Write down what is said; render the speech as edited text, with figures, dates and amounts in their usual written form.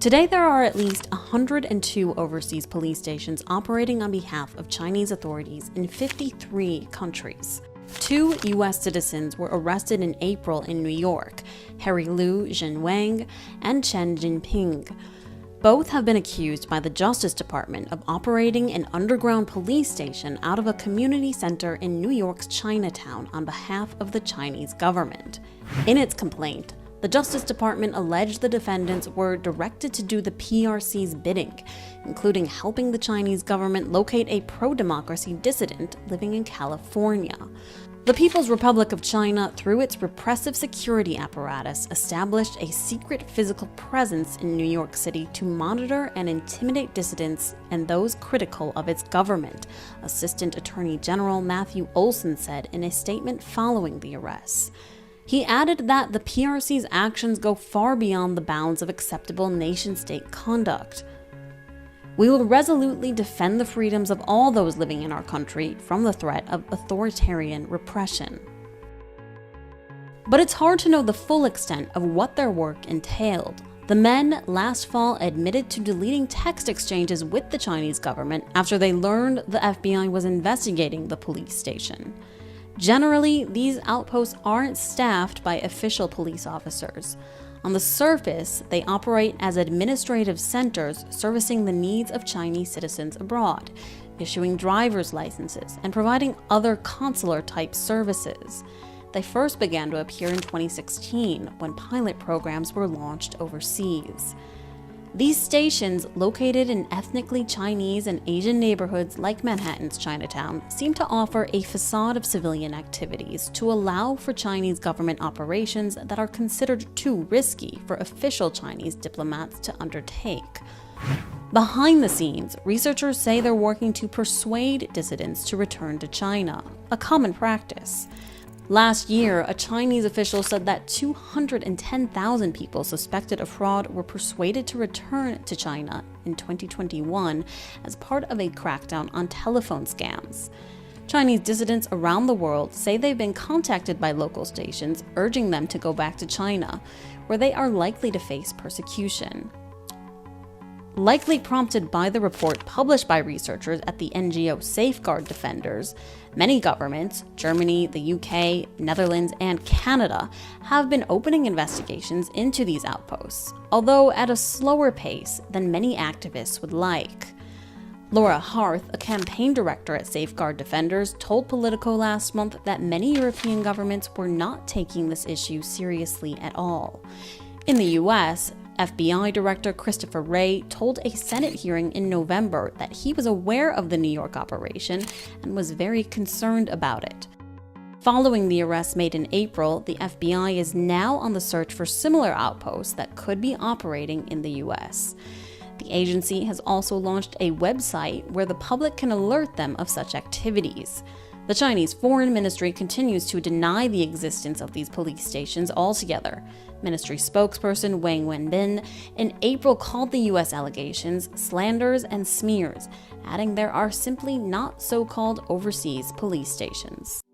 Today, there are at least 102 overseas police stations operating on behalf of Chinese authorities in 53 countries. 2 U.S. citizens were arrested in April in New York, Harry Liu Zhenwang and Chen Jinping. Both have been accused by the Justice Department of operating an underground police station out of a community center in New York's Chinatown on behalf of the Chinese government. In its complaint, the Justice Department alleged the defendants were directed to do the PRC's bidding, including helping the Chinese government locate a pro-democracy dissident living in California. The People's Republic of China, through its repressive security apparatus, established a secret physical presence in New York City to monitor and intimidate dissidents and those critical of its government, Assistant Attorney General Matthew Olsen said in a statement following the arrests. He added that the PRC's actions go far beyond the bounds of acceptable nation-state conduct. We will resolutely defend the freedoms of all those living in our country from the threat of authoritarian repression. But it's hard to know the full extent of what their work entailed. The men last fall admitted to deleting text exchanges with the Chinese government after they learned the FBI was investigating the police station. Generally, these outposts aren't staffed by official police officers. On the surface, they operate as administrative centers servicing the needs of Chinese citizens abroad, issuing driver's licenses, and providing other consular-type services. They first began to appear in 2016 when pilot programs were launched overseas. These stations, located in ethnically Chinese and Asian neighborhoods like Manhattan's Chinatown, seem to offer a facade of civilian activities to allow for Chinese government operations that are considered too risky for official Chinese diplomats to undertake. Behind the scenes, researchers say they're working to persuade dissidents to return to China, a common practice. Last year, a Chinese official said that 210,000 people suspected of fraud were persuaded to return to China in 2021 as part of a crackdown on telephone scams. Chinese dissidents around the world say they've been contacted by local stations urging them to go back to China, where they are likely to face persecution. Likely prompted by the report published by researchers at the NGO Safeguard Defenders, many governments, Germany, the UK, Netherlands, and Canada, have been opening investigations into these outposts, although at a slower pace than many activists would like. Laura Harth, a campaign director at Safeguard Defenders, told Politico last month that many European governments were not taking this issue seriously at all. In the US, FBI Director Christopher Wray told a Senate hearing in November that he was aware of the New York operation and was very concerned about it. Following the arrests made in April, the FBI is now on the search for similar outposts that could be operating in the US. The agency has also launched a website where the public can alert them of such activities. The Chinese Foreign Ministry continues to deny the existence of these police stations altogether. Ministry spokesperson Wang Wenbin in April called the U.S. allegations slanders and smears, adding there are simply not so-called overseas police stations.